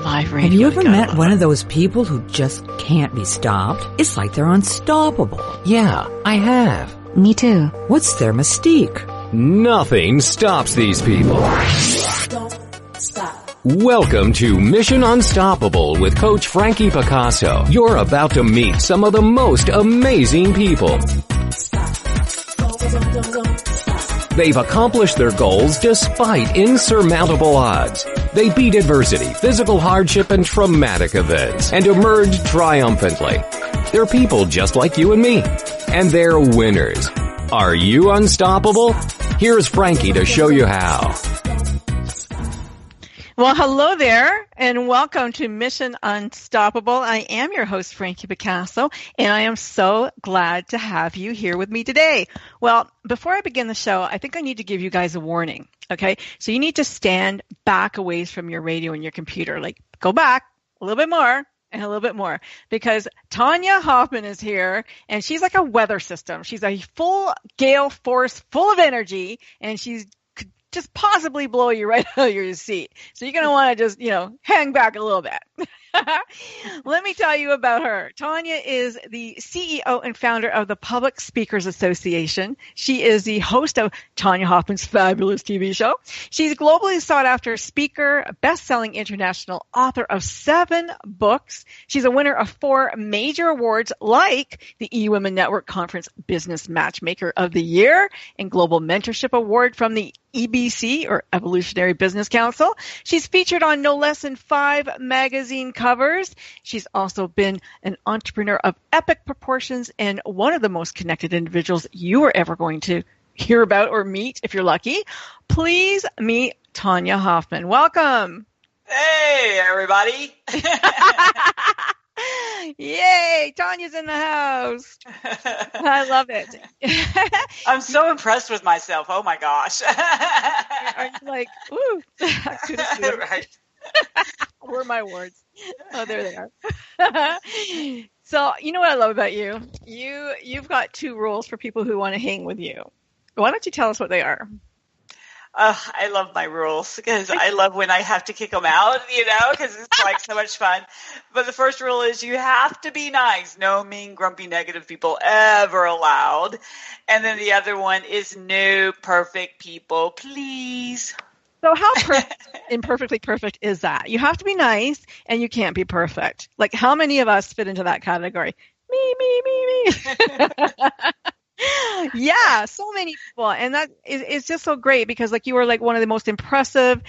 Live radio. Have you ever met one of those people who just can't be stopped? It's like they're unstoppable. Yeah, I have. Me too. What's their mystique? Nothing stops these people. Don't stop. Welcome to Mission Unstoppable with Coach Frankie Picasso. You're about to meet some of the most amazing people. Stop. Don't stop. They've accomplished their goals despite insurmountable odds. They beat adversity, physical hardship, and traumatic events, and emerged triumphantly. They're people just like you and me, and they're winners. Are you unstoppable? Here's Frankie to show you how. Well, hello there, and welcome to Mission Unstoppable. I am your host, Frankie Picasso, and I am so glad to have you here with me today. Well, before I begin the show, I think I need to give you guys a warning, okay? So you need to stand back a ways from your radio and your computer. Like, go back a little bit more and a little bit more, because Tonya Hofmann is here, and she's like a weather system. She's a full gale force, full of energy, and she's just possibly blow you right out of your seat. So you're going to want to just, hang back a little bit. Let me tell you about her. Tonya is the CEO and founder of the Public Speakers Association. She is the host of Tonya Hofmann's fabulous TV show. She's a globally sought after speaker, best-selling international author of 7 books. She's a winner of 4 major awards like the eWomenNetwork Conference Business Matchmaker of the Year and Global Mentorship Award from the EBC, or Evolutionary Business Council. She's featured on no less than 5 magazine covers. She's also been an entrepreneur of epic proportions and one of the most connected individuals you are ever going to hear about or meet if you're lucky. Please meet Tonya Hofmann. Welcome. Hey, everybody. Yay, Tonya's in the house. I love it. I'm so impressed with myself. Oh, my gosh. Are you like, ooh, Right. where are my words? Oh, there they are. So, you know what I love about you? You've got 2 rules for people who want to hang with you. Why don't you tell us what they are? I love my rules because I love when I have to kick them out, because it's like so much fun. But the first rule is you have to be nice. No mean, grumpy, negative people ever allowed. And then the other one is no perfect people, please. So how imperfectly perfect is that? You have to be nice and you can't be perfect. Like, how many of us fit into that category? Me. Yeah, so many people. And that is just so great because you are like one of the most impressive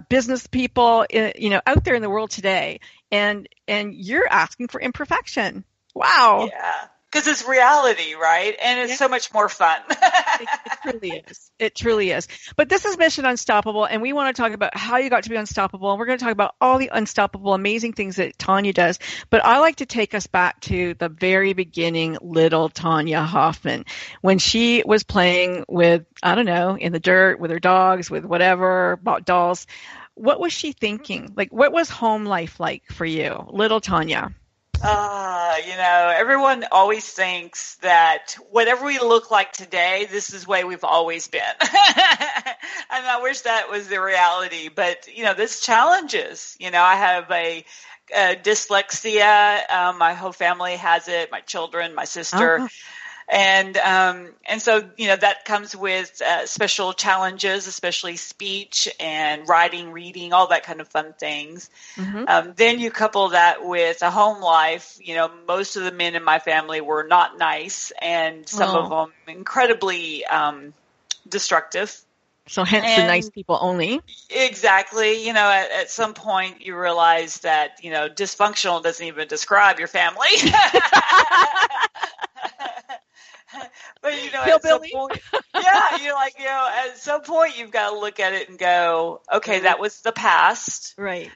business people, out there in the world today. And you're asking for imperfection. Wow. Yeah. Because it's reality, right? And it's so much more fun. It truly is. It truly is. But this is Mission Unstoppable, and we want to talk about how you got to be unstoppable. And we're going to talk about all the unstoppable, amazing things that Tonya does. But I like to take us back to the very beginning, little Tonya Hofmann, when she was playing with, I don't know, in the dirt, with her dogs, with whatever, bought dolls. What was she thinking? Like, what was home life like for you, little Tonya? Everyone always thinks that whatever we look like today, this is the way we've always been. And I wish that was the reality. But, there's challenges. I have a dyslexia. My whole family has it, my children, my sister. Uh-huh. And so, that comes with special challenges, especially speech and writing, reading, all that kind of fun things. Mm-hmm. Then you couple that with a home life. Most of the men in my family were not nice, and some of them incredibly destructive. So hence the nice people only. Exactly. At some point you realize that, dysfunctional doesn't even describe your family. But at some point, at some point you've got to look at it and go, okay, that was the past. Right.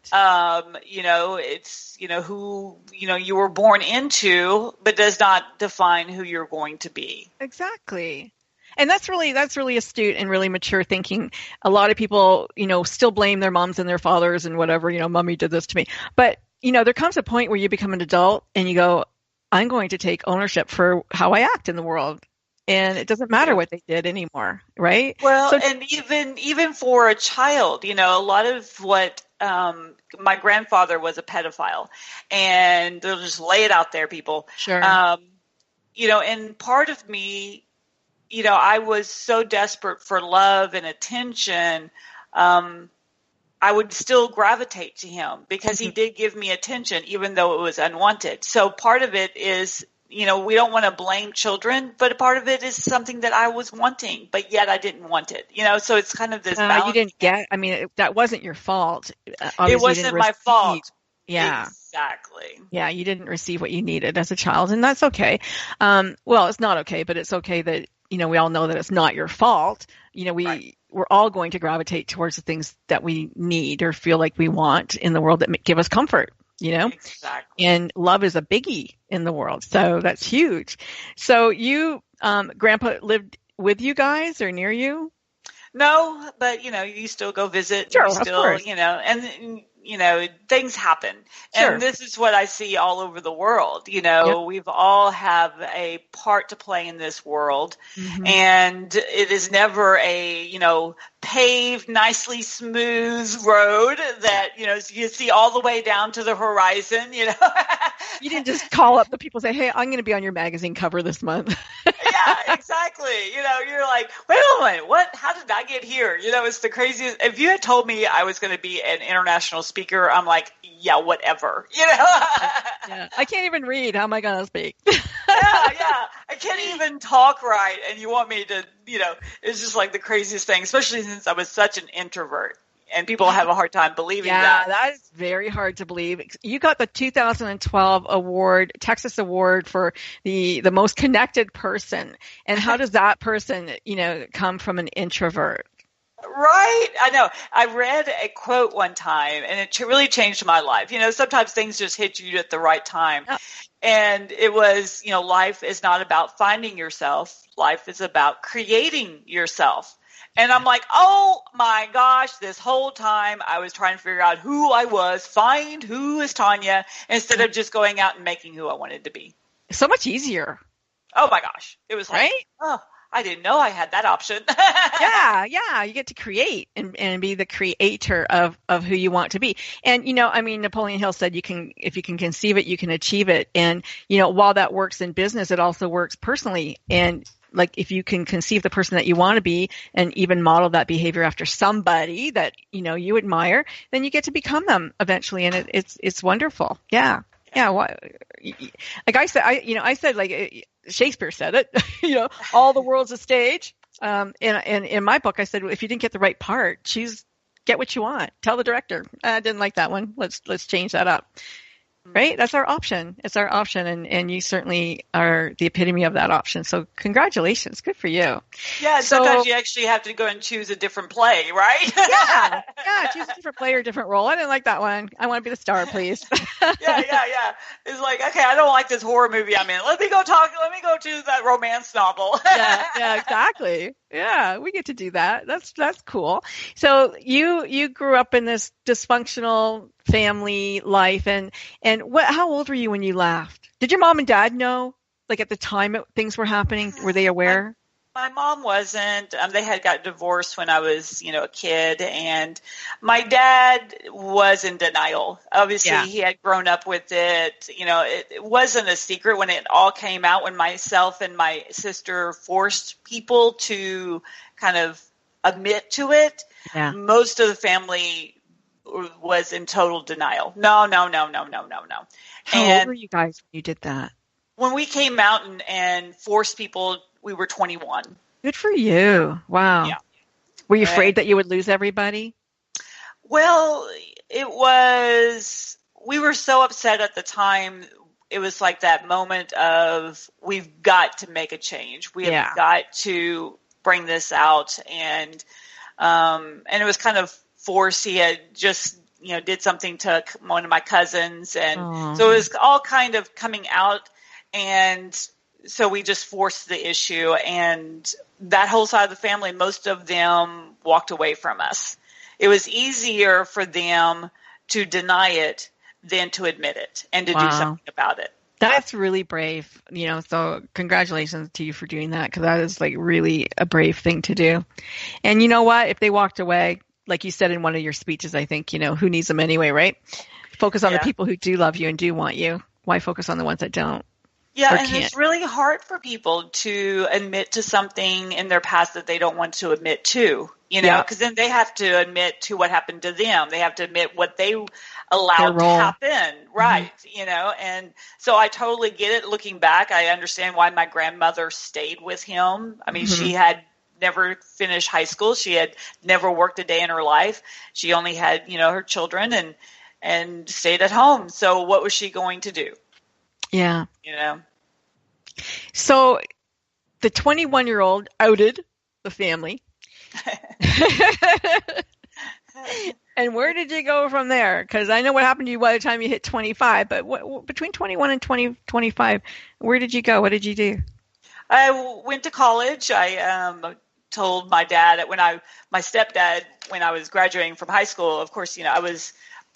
It's who you were born into, but does not define who you're going to be. Exactly. And that's really astute and really mature thinking. A lot of people, still blame their moms and their fathers and whatever, mommy did this to me. But, there comes a point where you become an adult and you go, I'm going to take ownership for how I act in the world. And it doesn't matter what they did anymore, right? Well, and even for a child, a lot of what my grandfather was a pedophile, and they'll just lay it out there, people. Sure. And part of me, I was so desperate for love and attention. I would still gravitate to him because he did give me attention, even though it was unwanted. So part of it is, we don't want to blame children, but a part of it is something that I was wanting, but yet I didn't want it. So it's kind of this balance. You didn't get, that wasn't your fault. It wasn't my fault. Yeah. Exactly. Yeah, you didn't receive what you needed as a child, and that's okay. Well, it's not okay, but it's okay that, we all know that it's not your fault. We're all going to gravitate towards the things that we need or feel like we want in the world that give us comfort, Exactly. And love is a biggie in the world. So that's huge. So you, Grandpa lived with you guys or near you? No, but you still go visit. Sure, you still, of course. and things happen. Sure. And this is what I see all over the world. Yep. We've all have a part to play in this world. Mm-hmm. And it is never a, paved, nicely smooth road that, you see all the way down to the horizon, You didn't just call up the people and say, hey, I'm going to be on your magazine cover this month. Yeah, exactly. You're like, wait a minute, what? How did I get here? It's the craziest. If you had told me I was going to be an international speaker, I'm like, yeah, whatever. Yeah. I can't even read. How am I going to speak? Yeah. I can't even talk right. And you want me to, it's just like the craziest thing, especially since I was such an introvert. And people have a hard time believing that. Yeah, that is very hard to believe. You got the 2012 award, Texas Award for the most connected person. And how does that person, come from an introvert? Right. I know. I read a quote one time, and it really changed my life. Sometimes things just hit you at the right time. Oh. And it was, life is not about finding yourself. Life is about creating yourself. And I'm like, oh my gosh, this whole time I was trying to figure out who I was, find who is Tonya, instead of just going out and making who I wanted to be. So much easier. Oh my gosh. It was like, right? Oh, I didn't know I had that option. Yeah. You get to create and be the creator of who you want to be. And, Napoleon Hill said if you can conceive it, you can achieve it. And, while that works in business, it also works personally. And like if you can conceive the person that you want to be and even model that behavior after somebody that, you admire, then you get to become them eventually. And it's wonderful. Yeah. Yeah. Like I said, like Shakespeare said it, all the world's a stage. In my book, I said, if you didn't get the right part, get what you want. Tell the director, I didn't like that one. Let's change that up. Right? That's our option. It's our option. And you certainly are the epitome of that option. So congratulations. Good for you. Yeah. Sometimes you actually have to go and choose a different play, right? Yeah. Choose a different play or a different role. I didn't like that one. I want to be the star, please. Yeah. It's like, okay, I don't like this horror movie I'm in. Let me go to that romance novel. Yeah, exactly. Yeah, we get to do that. That's cool. So you grew up in this dysfunctional family life, and how old were you when you left? Did your mom and dad know? Like at the time things were happening, were they aware? My mom wasn't. They had got divorced when I was, a kid, and my dad was in denial. Obviously, He had grown up with it. It wasn't a secret when it all came out, when myself and my sister forced people to kind of admit to it. Yeah. Most of the family was in total denial. No. How old were you guys when you did that? When we came out and forced people, we were 21. Good for you. Wow. Yeah. Were you afraid that you would lose everybody? Well, we were so upset at the time. It was like that moment of, we've got to make a change. We have got to bring this out. And it was kind of forced. He had just, did something to one of my cousins. And so it was all kind of coming out. And so we just forced the issue, and that whole side of the family, most of them walked away from us. It was easier for them to deny it than to admit it and to do something about it. That's really brave, so congratulations to you for doing that, because that is like really a brave thing to do. And you know what? If they walked away, like you said in one of your speeches, I think, who needs them anyway, right? Focus on the people who do love you and do want you. Why focus on the ones that don't? Yeah, and can't? It's really hard for people to admit to something in their past that they don't want to admit to, because then they have to admit to what happened to them. They have to admit what they allowed to happen, right? And so I totally get it. Looking back, I understand why my grandmother stayed with him. I mean, she had never finished high school. She had never worked a day in her life. She only had, her children and stayed at home. So what was she going to do? Yeah. So the 21-year-old outed the family. And where did you go from there? Because I know what happened to you by the time you hit 25, but between 21 and 25, where did you go? What did you do? I went to college. I told my dad that my stepdad, when I was graduating from high school, of course,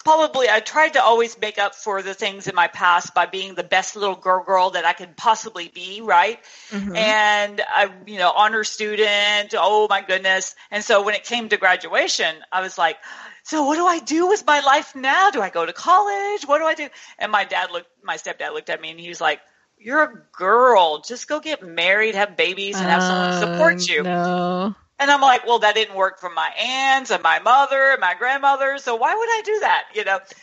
I tried to always make up for the things in my past by being the best little girl that I could possibly be, right? Mm-hmm. And I, honor student, oh my goodness. And so when it came to graduation, I was like, so what do I do with my life now? Do I go to college? What do I do? And my stepdad looked at me and he was like, you're a girl. Just go get married, have babies, and have someone support you. No. And I'm like, well, that didn't work for my aunts and my mother and my grandmother. So why would I do that?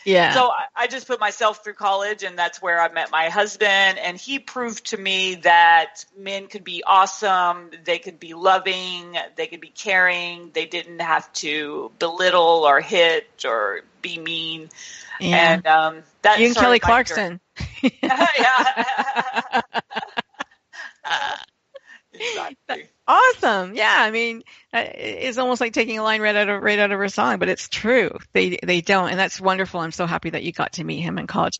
Yeah. So I just put myself through college, and that's where I met my husband. And he proved to me that men could be awesome. They could be loving. They could be caring. They didn't have to belittle or hit or be mean. Yeah. And that's you and Kelly Clarkson. Yeah. Exactly. Awesome. Yeah. I mean, it's almost like taking a line right out of her song, but it's true. They don't. And that's wonderful. I'm so happy that you got to meet him in college.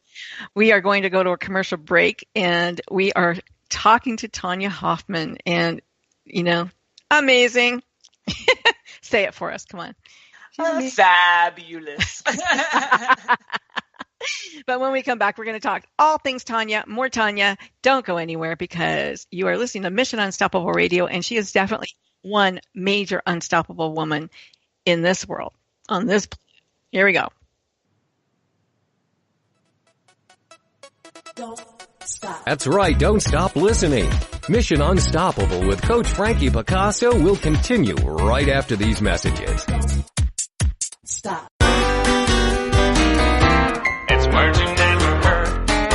We are going to go to a commercial break, and we are talking to Tonya Hofmann, and, amazing. Say it for us. Come on. Fabulous. But when we come back, we're going to talk all things Tonya, more Tonya. Don't go anywhere, because you are listening to Mission Unstoppable Radio, and she is definitely one major unstoppable woman in this world, on this planet. Here we go. Don't stop. That's right, don't stop listening. Mission Unstoppable with Coach Frankie Picasso will continue right after these messages. Stop.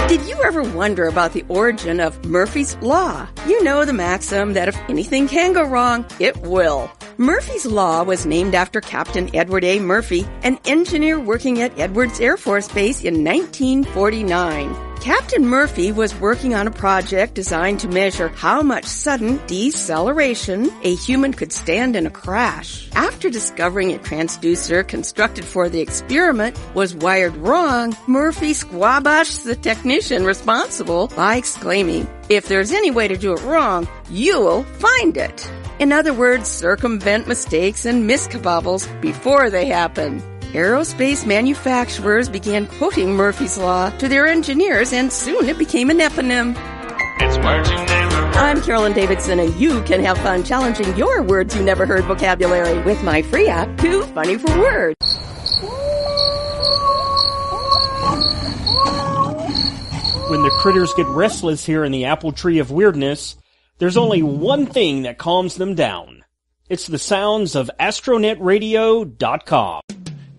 Did you ever wonder about the origin of Murphy's Law? You know the maxim that if anything can go wrong, it will. Murphy's Law was named after Captain Edward A. Murphy, an engineer working at Edwards Air Force Base in 1949. Captain Murphy was working on a project designed to measure how much sudden deceleration a human could stand in a crash. After discovering a transducer constructed for the experiment was wired wrong, Murphy squabashed the technician responsible by exclaiming, "If there's any way to do it wrong, you'll find it." In other words, circumvent mistakes and miskabobbles before they happen. Aerospace manufacturers began quoting Murphy's Law to their engineers, and soon it became an eponym. It's words you never heard. I'm Carolyn Davidson, and you can have fun challenging your words you never heard vocabulary with my free app, Too Funny for Words. When the critters get restless here in the apple tree of weirdness, there's only one thing that calms them down. It's the sounds of astronetradio.com.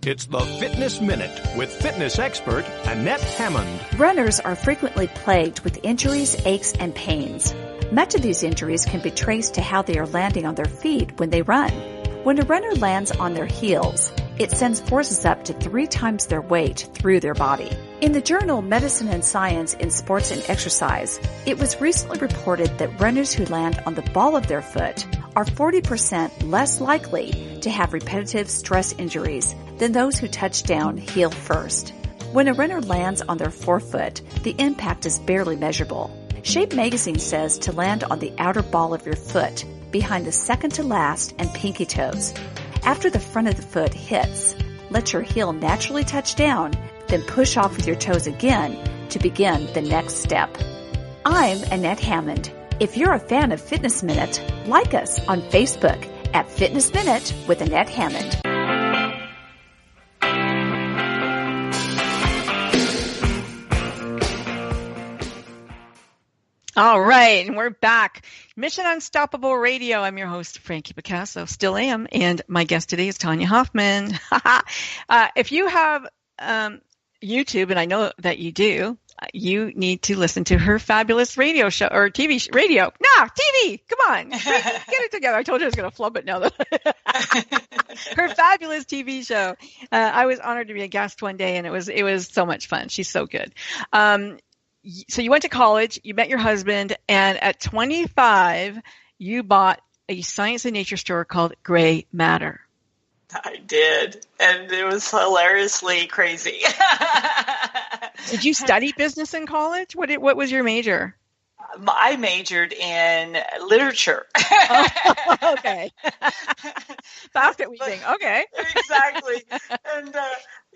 It's the Fitness Minute with fitness expert Annette Hammond. Runners are frequently plagued with injuries, aches, and pains. Much of these injuries can be traced to how they are landing on their feet when they run. When a runner lands on their heels, it sends forces up to 3 times their weight through their body. In the journal Medicine and Science in Sports and Exercise, it was recently reported that runners who land on the ball of their foot are 40% less likely to have repetitive stress injuries than those who touch down heel first. When a runner lands on their forefoot, the impact is barely measurable. Shape Magazine says to land on the outer ball of your foot, behind the second to last and pinky toes. After the front of the foot hits, let your heel naturally touch down, then push off with your toes again to begin the next step. I'm Annette Hammond. If you're a fan of Fitness Minute, like us on Facebook at Fitness Minute with Annette Hammond. All right, and we're back. Mission Unstoppable Radio. I'm your host, Frankie Picasso, still am, and my guest today is Tonya Hofmann. If you have YouTube, and I know that you do, you need to listen to her fabulous radio show, or TV, radio. No, TV! Come on! Get it together. I told you I was going to flub it now. Her fabulous TV show. I was honored to be a guest one day, and it was so much fun. She's so good. So you went to college, you met your husband, and at 25, you bought a science and nature store called Gray Matter. I did, and it was hilariously crazy. Did you study business in college? What was your major? I majored in literature. Oh, okay. Basket weaving. Okay. Exactly. And,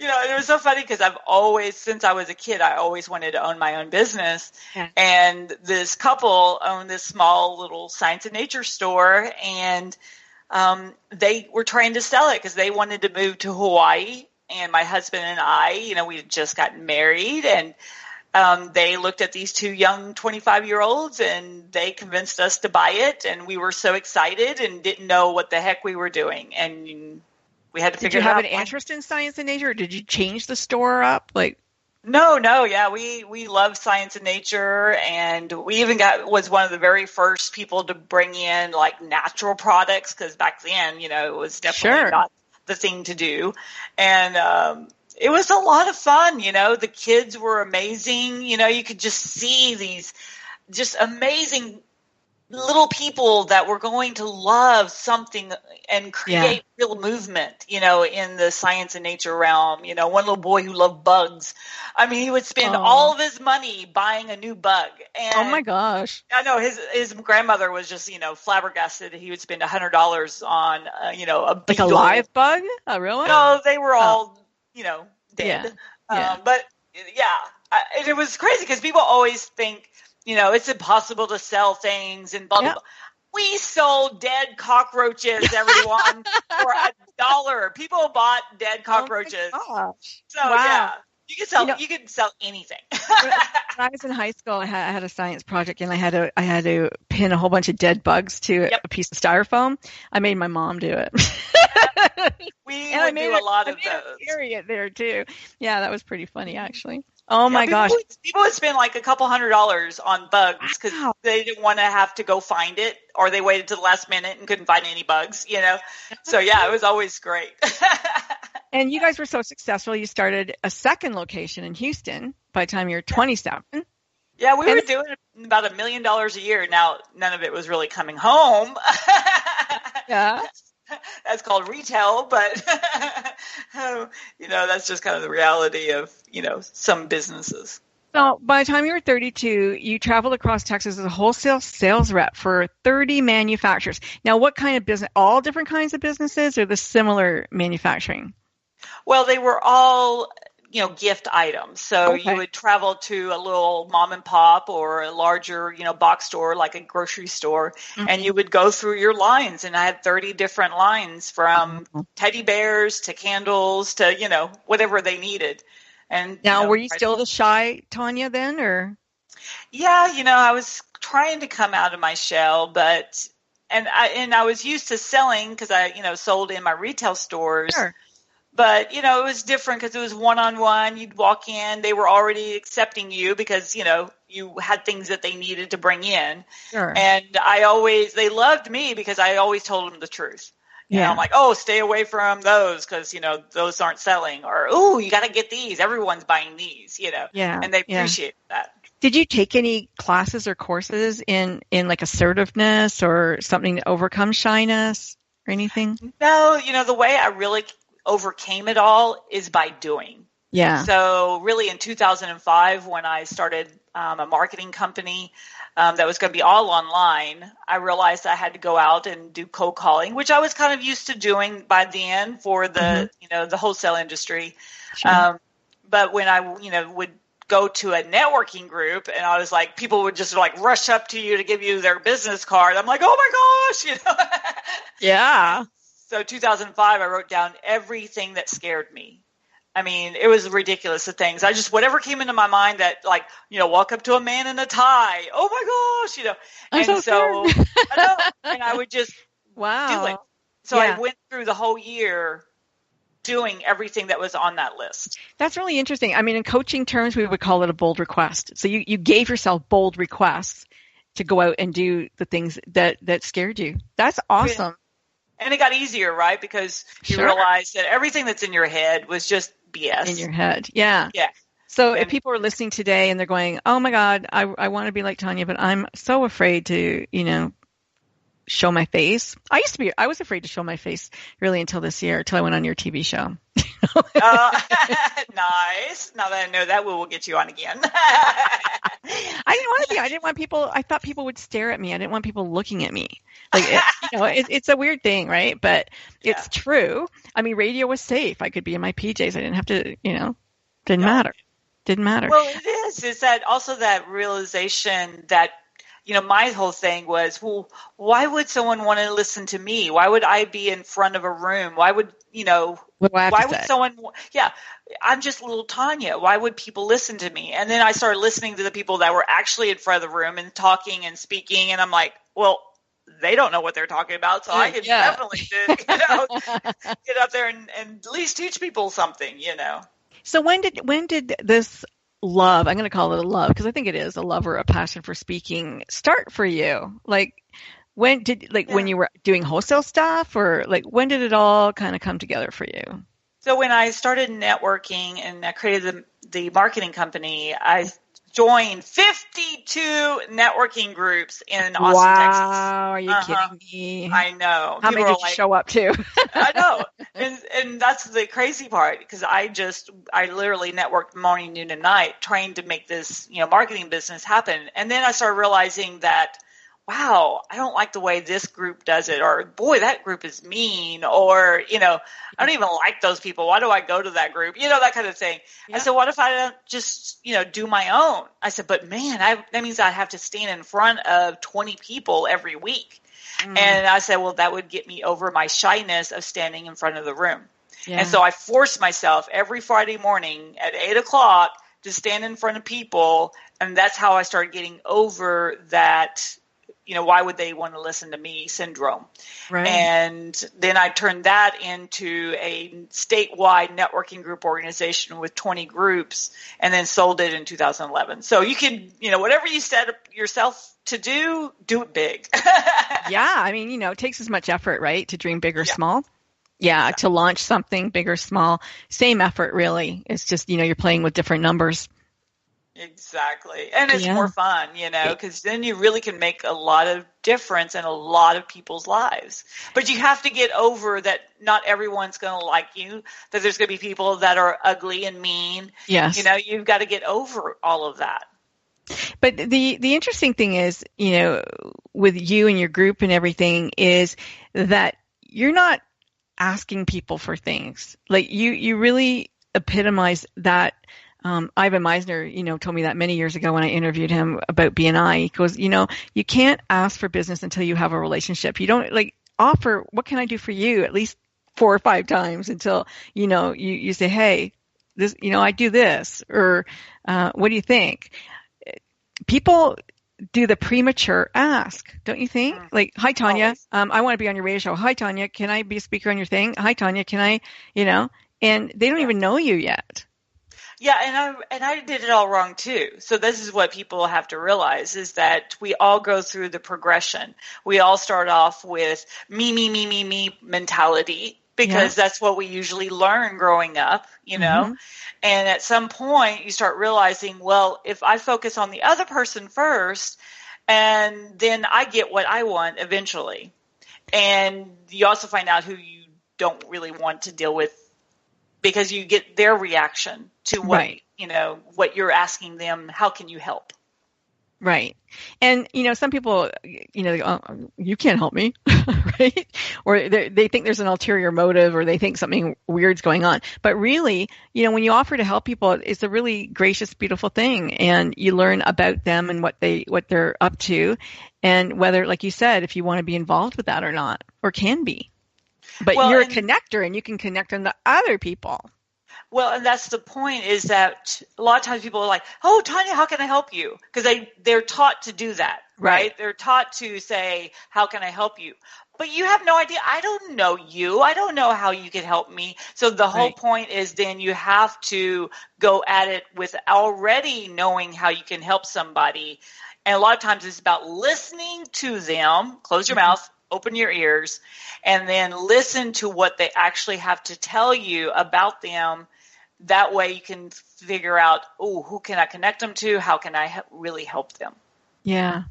it was so funny because since I was a kid, I always wanted to own my own business. Yeah. And this couple owned this small little science and nature store, and they were trying to sell it because they wanted to move to Hawaii. And my husband and I, we had just gotten married, and they looked at these two young 25-year-olds, and they convinced us to buy it. And we were so excited and didn't know what the heck we were doing. And we had to figure it out. Did you have an interest in science and nature, or did you change the store up? No. Yeah, we love science and nature, and we even was one of the very first people to bring in natural products, because back then, it was definitely not the thing to do. And it was a lot of fun. The kids were amazing. You could just see these just amazing little people that were going to love something and create real movement, in the science and nature realm. One little boy who loved bugs. I mean, he would spend all of his money buying a new bug. And oh my gosh. I know his grandmother was just, flabbergasted. He would spend $100 on, a beetle. Like a live bug? Oh, really? No, they were all, dead. Yeah. But it was crazy because people always think, it's impossible to sell things and blah, blah, blah. We sold dead cockroaches, everyone, for $1. People bought dead cockroaches. Oh so, yeah. You can sell anything. When I was in high school, I had a science project, and I had to pin a whole bunch of dead bugs to a piece of styrofoam. I made my mom do it. We would do a lot of those. Period there too. Yeah, that was pretty funny actually. Oh my gosh! People would spend like a couple $100 on bugs because they didn't want to have to go find it, or they waited to the last minute and couldn't find any bugs. So yeah, it was always great. And you guys were so successful, you started a second location in Houston by the time you were 27. Yeah, we were doing about $1 million a year. Now, none of it was really coming home. Yeah. That's called retail, but, that's just kind of the reality of, some businesses. So by the time you were 32, you traveled across Texas as a wholesale sales rep for 30 manufacturers. Now, what kind of business? All different kinds of businesses, or the similar manufacturing? Well, they were all, gift items. So you would travel to a little mom and pop or a larger, box store, like a grocery store, and you would go through your lines. And I had 30 different lines, from teddy bears to candles to, whatever they needed. And now, were you still the shy Tonya then, or? Yeah, I was trying to come out of my shell, but I was used to selling because I, sold in my retail stores. Sure. But, it was different because it was one-on-one. You'd walk in. They were already accepting you because, you had things that they needed to bring in. Sure. And they loved me because I always told them the truth. Yeah. And I'm like, oh, stay away from those because, those aren't selling. Or, oh, you got to get these. Everyone's buying these, Yeah. And they appreciate that. Did you take any classes or courses in like assertiveness or something to overcome shyness or anything? No, the way I really overcame it all is by doing. Yeah. So really in 2005, when I started a marketing company that was going to be all online, I realized I had to go out and do cold calling, which I was kind of used to doing by then for the, the wholesale industry. Sure. But when I, would go to a networking group and I was like, people would just rush up to you to give you their business card. I'm like, oh my gosh, Yeah. So 2005, I wrote down everything that scared me. I mean, it was ridiculous, the things. I just, whatever came into my mind that, like, walk up to a man in a tie. Oh my gosh, I'm so I know, and I would just do it. So I went through the whole year doing everything that was on that list. That's really interesting. I mean, in coaching terms, we would call it a bold request. So you gave yourself bold requests to go out and do the things that scared you. That's awesome. And it got easier, right? Because you realize that everything that's in your head was just BS. In your head. Yeah. Yeah. So if people are listening today and they're going, oh my God, I want to be like Tonya, but I'm so afraid to, show my face. I was afraid to show my face really until this year, until I went on your TV show. Nice. Now that I know that, we will get you on again. I didn't want to be. I didn't want people. I thought people would stare at me. I didn't want people looking at me. Like, it's a weird thing, right? But it's true. I mean, radio was safe. I could be in my PJs. I didn't have to, didn't matter. Didn't matter. Well, it is. It's that also that realization that, my whole thing was, well, why would someone want to listen to me? Why would I be in front of a room? Why would, why would someone, I'm just little Tonya. Why would people listen to me? And then I started listening to the people that were actually in front of the room and talking and speaking. And I'm like, well, they don't know what they're talking about. So I can definitely get out there and at least teach people something, So when did this love, I'm going to call it a love, because I think it is a love or a passion for speaking, start for you? Like, when you were doing wholesale stuff, or like, when did it all kind of come together for you? So when I started networking and I created the marketing company, I joined 52 networking groups in Austin, Texas. Wow, are you kidding me? I know. How many did you show up to? I know. And that's the crazy part, because I literally networked morning, noon, and night trying to make this, marketing business happen. And then I started realizing that, wow, I don't like the way this group does it, or boy, that group is mean, or, I don't even like those people. Why do I go to that group? that kind of thing. Yeah. I said, what if I don't just, do my own? I said, but man, that means I have to stand in front of 20 people every week. And I said, well, that would get me over my shyness of standing in front of the room. Yeah. And so I forced myself every Friday morning at 8:00 to stand in front of people. And that's how I started getting over that, why would they want to listen to me syndrome? Right. And then I turned that into a statewide networking group organization with 20 groups, and then sold it in 2011. So you can, whatever you set up yourself to do it big. Yeah. I mean, it takes as much effort, right? To dream big or small. Yeah. To launch something big or small, same effort, really. It's just, you're playing with different numbers. Exactly. And it's more fun, because then you really can make a lot of difference in a lot of people's lives. But you have to get over that not everyone's going to like you, that there's going to be people that are ugly and mean. Yes. You've got to get over all of that. But the interesting thing is, with you and your group and everything, is that you're not asking people for things. Like you really epitomize that. Ivan Meisner, told me that many years ago when I interviewed him about BNI. He goes, you can't ask for business until you have a relationship. You don't offer, what can I do for you, at least 4 or 5 times until, you say, hey, this, I do this, or what do you think? People do the premature ask, don't you think? Like, hi, Tonya, I want to be on your radio show. Hi, Tonya, can I be a speaker on your thing? Hi, Tonya, can I, and they don't even know you yet. Yeah, and I did it all wrong too. So this is what people have to realize, is that we all go through the progression. We all start off with me mentality, because that's what we usually learn growing up, And at some point you start realizing, well, if I focus on the other person first, and then I get what I want eventually. And you also find out who you don't really want to deal with, because you get their reaction to what, what you're asking them. How can you help? Right. And, some people, they go, oh, you can't help me, right? Or they think there's an ulterior motive, or they think something weird's going on. But really, when you offer to help people, it's a really gracious, beautiful thing. And you learn about them and what they're up to, and whether, like you said, if you want to be involved with that or not, or can be. But you're a connector, and you can connect them to other people. Well, and that's the point, is that a lot of times people are like, oh, Tonya, how can I help you? Because they're taught to do that, right? They're taught to say, how can I help you? But you have no idea. I don't know you. I don't know how you can help me. So the whole point is then you have to go at it with already knowing how you can help somebody. And a lot of times it's about listening to them. Close your mouth, open your ears, and then listen to what they actually have to tell you about them. That way you can figure out, oh, who can I connect them to? How can I really help them? Yeah.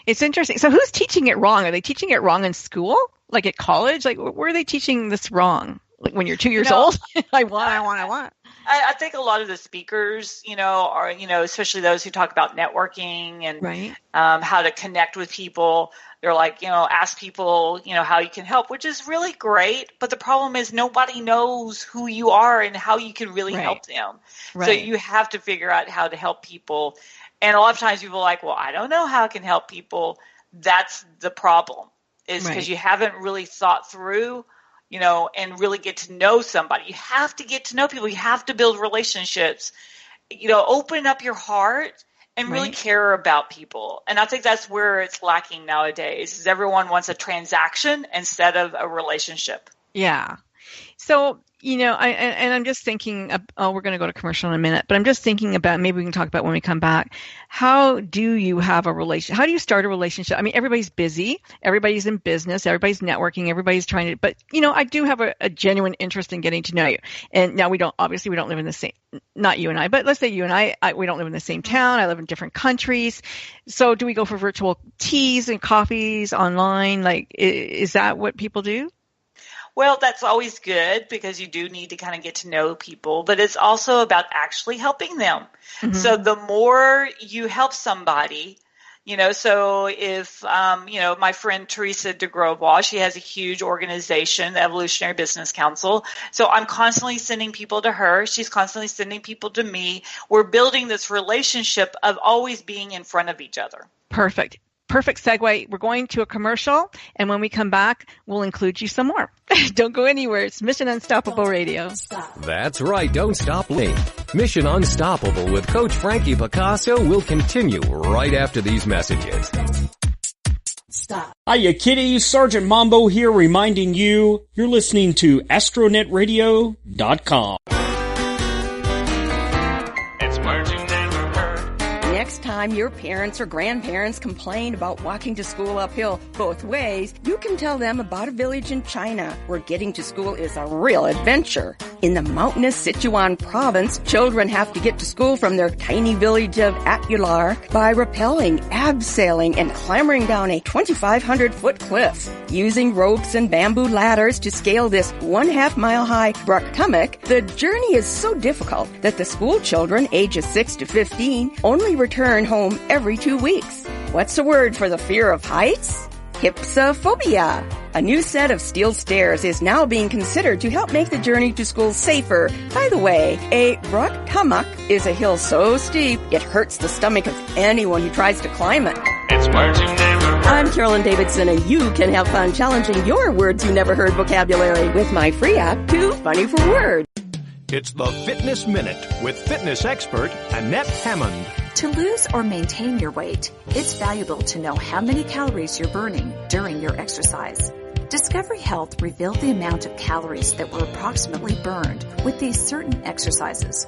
It's interesting. So who's teaching it wrong? Are they teaching it wrong in school? Like at college? Like where are they teaching this wrong? Like when you're 2 years old? I want. I think a lot of the speakers, are, especially those who talk about networking and how to connect with people. They're like, ask people, how you can help, which is really great. But the problem is nobody knows who you are and how you can really help them. So you have to figure out how to help people. And a lot of times people are like, well, I don't know how I can help people. That's the problem, is because you haven't really thought through, and really get to know somebody. You have to get to know people. You have to build relationships, open up your heart and really care about people. And I think that's where it's lacking nowadays, is everyone wants a transaction instead of a relationship. Yeah. So, I'm just thinking, we're going to go to commercial in a minute, but I'm just thinking about, maybe we can talk about when we come back, how do you have a relationship? How do you start a relationship? I mean, everybody's busy, everybody's in business, everybody's networking, everybody's trying to, but, I do have a genuine interest in getting to know you. And now we don't live in the same, not you and I, but let's say you and I, we don't live in the same town. I live in different countries. So do we go for virtual teas and coffees online? Like, is that what people do? Well, that's always good because you do need to kind of get to know people, but it's also about actually helping them. Mm-hmm. So the more you help somebody, so if, my friend Teresa DeGrobois, she has a huge organization, the Evolutionary Business Council. So I'm constantly sending people to her. She's constantly sending people to me. We're building this relationship of always being in front of each other. Perfect segue. We're going to a commercial, and when we come back, we'll include you some more. Don't go anywhere. It's Mission Unstoppable Radio. That's right. Don't stop listening. Mission Unstoppable with Coach Frankie Picasso will continue right after these messages. Stop. Hiya, kiddies. Sergeant Mambo here reminding you you're listening to astronetradio.com. Next time your parents or grandparents complain about walking to school uphill both ways, you can tell them about a village in China where getting to school is a real adventure. In the mountainous Sichuan province, children have to get to school from their tiny village of Atular by rappelling, abseiling, and clambering down a 2,500-foot cliff. Using ropes and bamboo ladders to scale this 1/2 mile high Braktumuk, the journey is so difficult that the school children ages 6 to 15 only return home every 2 weeks. What's the word for the fear of heights? Hypsophobia. A new set of steel stairs is now being considered to help make the journey to school safer. By the way, a Braktumuk is a hill so steep it hurts the stomach of anyone who tries to climb it. It's words you never heard. I'm Carolyn Davidson, and you can have fun challenging your words you never heard vocabulary with my free app, Too Funny for Words. It's the Fitness Minute with fitness expert Annette Hammond. To lose or maintain your weight, it's valuable to know how many calories you're burning during your exercise. Discovery Health revealed the amount of calories that were approximately burned with these certain exercises.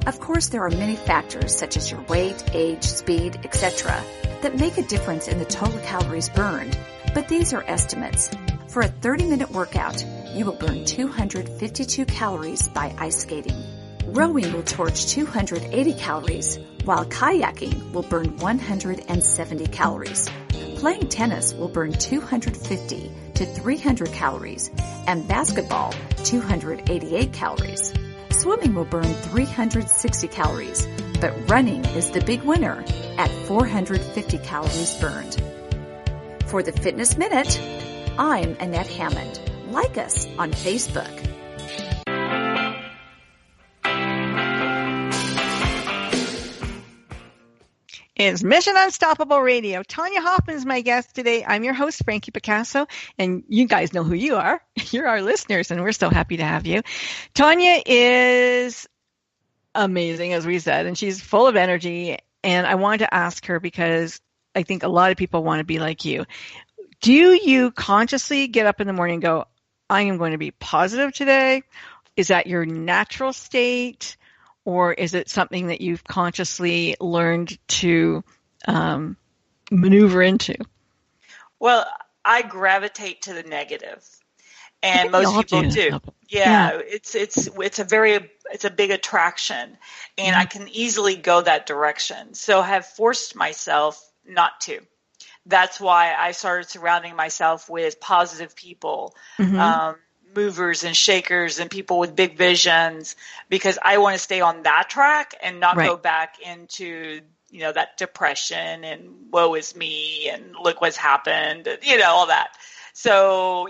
Of course, there are many factors such as your weight, age, speed, etc. that make a difference in the total calories burned, but these are estimates. For a 30-minute workout, you will burn 252 calories by ice skating. Rowing will torch 280 calories, while kayaking will burn 170 calories. Playing tennis will burn 250 to 300 calories, and basketball 288 calories. Swimming will burn 360 calories, but running is the big winner at 450 calories burned. For the Fitness Minute, I'm Annette Hammond. Like us on Facebook. It's Mission Unstoppable Radio. Tonya Hofmann is my guest today. I'm your host, Frankie Picasso, and you guys know who you are. You're our listeners, and we're so happy to have you. Tonya is amazing, as we said, and she's full of energy, and I wanted to ask her because I think a lot of people want to be like you. Do you consciously get up in the morning and go, I am going to be positive today? Is that your natural state? Or is it something that you've consciously learned to maneuver into? Well, I gravitate to the negative, and most people do. Yeah, it's a big attraction, and I can easily go that direction. So I have forced myself not to. That's why I started surrounding myself with positive people. Movers and shakers and people with big visions, because I want to stay on that track and not go back into, that depression and woe is me and look what's happened, all that. So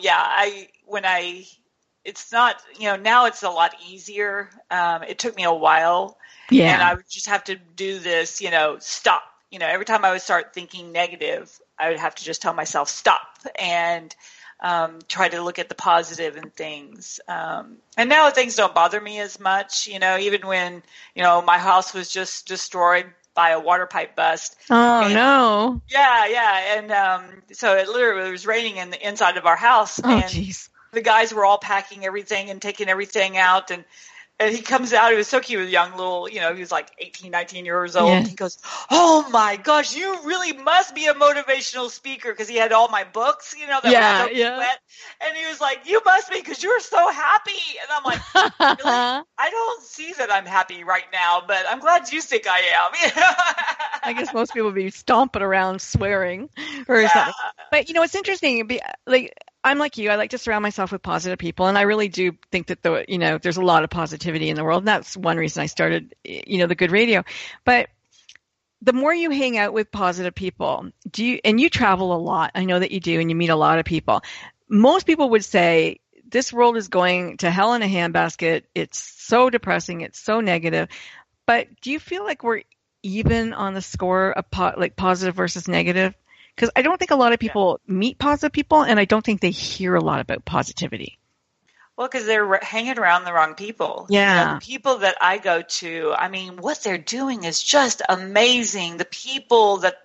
it's not, now it's a lot easier. It took me a while and I would just have to do this, stop, every time I would start thinking negative, I would have to just tell myself stop and try to look at the positive in things. And now things don't bother me as much, even when, my house was just destroyed by a water pipe bust. Oh, no. Yeah. And so it literally was raining in the inside of our house. Oh, jeez. The guys were all packing everything and taking everything out. And he comes out. He was so cute, a young little, he was like 18, 19 years old. Yeah. He goes, oh, my gosh, you really must be a motivational speaker, because he had all my books, that were so wet. And he was like, you must be, because you're so happy. And I'm like, really? I don't see that I'm happy right now, but I'm glad you think I am. I guess most people would be stomping around swearing or something. But, it's interesting. I'm like you. I like to surround myself with positive people, and I really do think that there's a lot of positivity in the world. And that's one reason I started, the Good Radio. But the more you hang out with positive people, and you travel a lot. I know that you do, and you meet a lot of people. Most people would say this world is going to hell in a handbasket. It's so depressing. It's so negative. But do you feel like we're even on the score of positive versus negative? Because I don't think a lot of people meet positive people, and I don't think they hear a lot about positivity. Well, because they're hanging around the wrong people. Yeah. The people that I go to, what they're doing is just amazing. The people that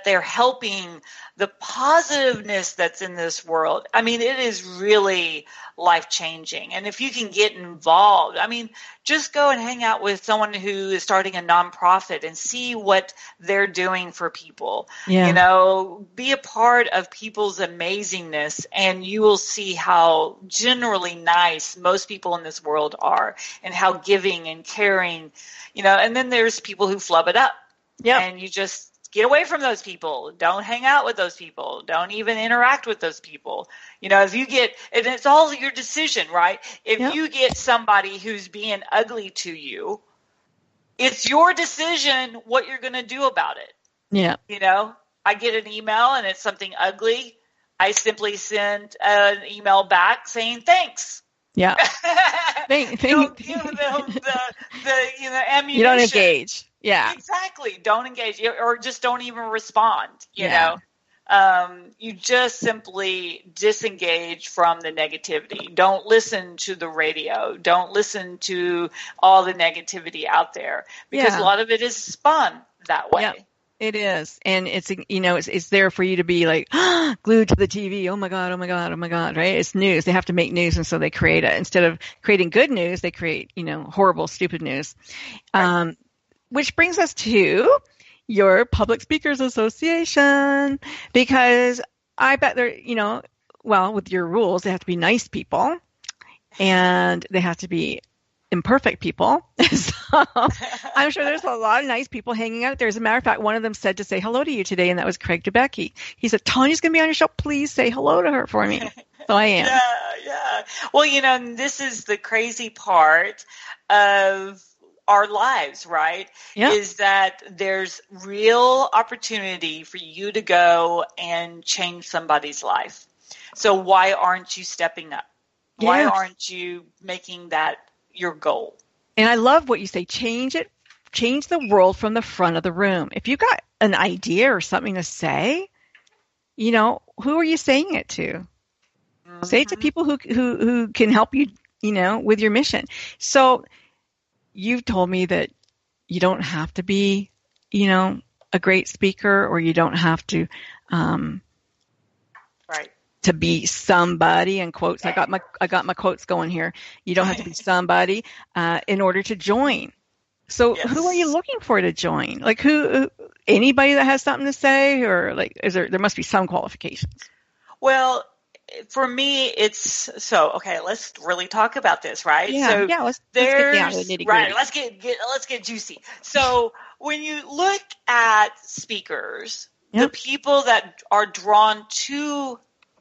they're helping, the positiveness that's in this world. It is really life-changing. And if you can get involved, just go and hang out with someone who is starting a nonprofit and see what they're doing for people. Yeah. Be a part of people's amazingness, and you will see how generally nice most people in this world are, and how giving and caring, and then there's people who flub it up. Yeah. And you just get away from those people. Don't hang out with those people. Don't even interact with those people. If you get, and it's all your decision, right? If you get somebody who's being ugly to you, it's your decision what you're going to do about it. Yeah. I get an email and it's something ugly. I simply send an email back saying thanks. Yeah. Don't give them the ammunition. You don't engage. Yeah. Exactly. Don't engage, or just don't even respond, you know. You just simply disengage from the negativity. Don't listen to the radio. Don't listen to all the negativity out there, because a lot of it is spun that way. Yeah. It is. And it's, it's there for you to be like glued to the TV. Oh my God, oh my God, oh my God, right? It's news. They have to make news. And so they create it. Instead of creating good news, they create, horrible, stupid news. Right. Which brings us to your Public Speakers Association, because I bet they're, with your rules, they have to be nice people and they have to be imperfect people. So I'm sure there's a lot of nice people hanging out there. As a matter of fact, one of them said to say hello to you today, and that was Craig DeBecky. He said, Tonya's going to be on your show. Please say hello to her for me. So I am. Yeah. Well, this is the crazy part of our lives, right? Yeah. Is that there's real opportunity for you to go and change somebody's life. So why aren't you stepping up? Yeah. Why aren't you making that your goal? And I love what you say, change it change the world from the front of the room. If you got an idea or something to say, who are you saying it to? Mm-hmm. Say it to people who can help you, with your mission. So you've told me that you don't have to be, a great speaker, or you don't have to, right, to be somebody, in quotes. I got my quotes going here. You don't have to be somebody in order to join. So yes. Who are you looking for to join? Like anybody that has something to say, or like, there must be some qualifications? Well, for me, it's okay. Let's really talk about this, right? Yeah, let's get down to the nitty-gritty. Right. Let's get juicy. So when you look at speakers, the people that are drawn to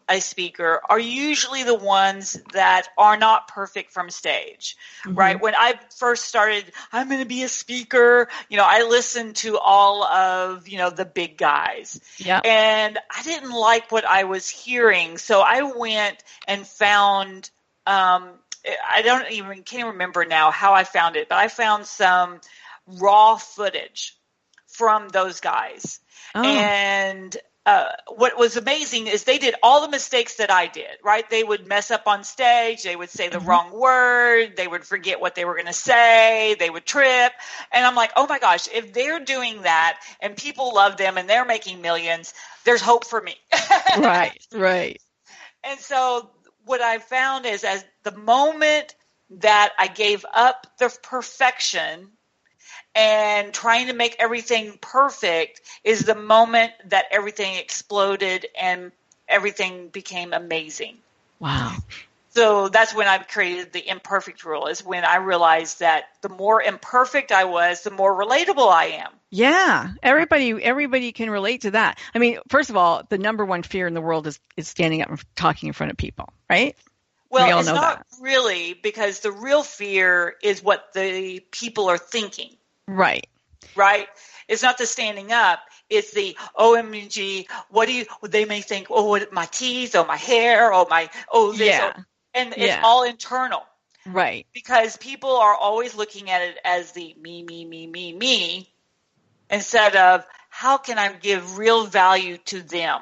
a speaker are usually the ones that are not perfect from stage, right? When I first started, I'm going to be a speaker, I listened to all of, the big guys. Yeah. And I didn't like what I was hearing. So I went and found, can't remember now how I found it, but I found some raw footage from those guys. Oh. And what was amazing is they did all the mistakes that I did, right? They would mess up on stage. They would say the wrong word. They would forget what they were going to say. They would trip. And I'm like, oh my gosh, if they're doing that and people love them and they're making millions, there's hope for me. Right. And so what I found is, as the moment that I gave up the perfection and trying to make everything perfect, is the moment that everything exploded and everything became amazing. Wow. So that's when I created the imperfect rule, is when I realized that the more imperfect I was, the more relatable I am. Yeah. Everybody can relate to that. I mean, first of all, the number one fear in the world is standing up and talking in front of people, right? Well, it's not really, because the real fear is what the people are thinking. Right. It's not the standing up. It's the OMG. They may think, what, my teeth, or my hair, or this. Yeah. And it's all internal. Right. Because people are always looking at it as the me, instead of how can I give real value to them?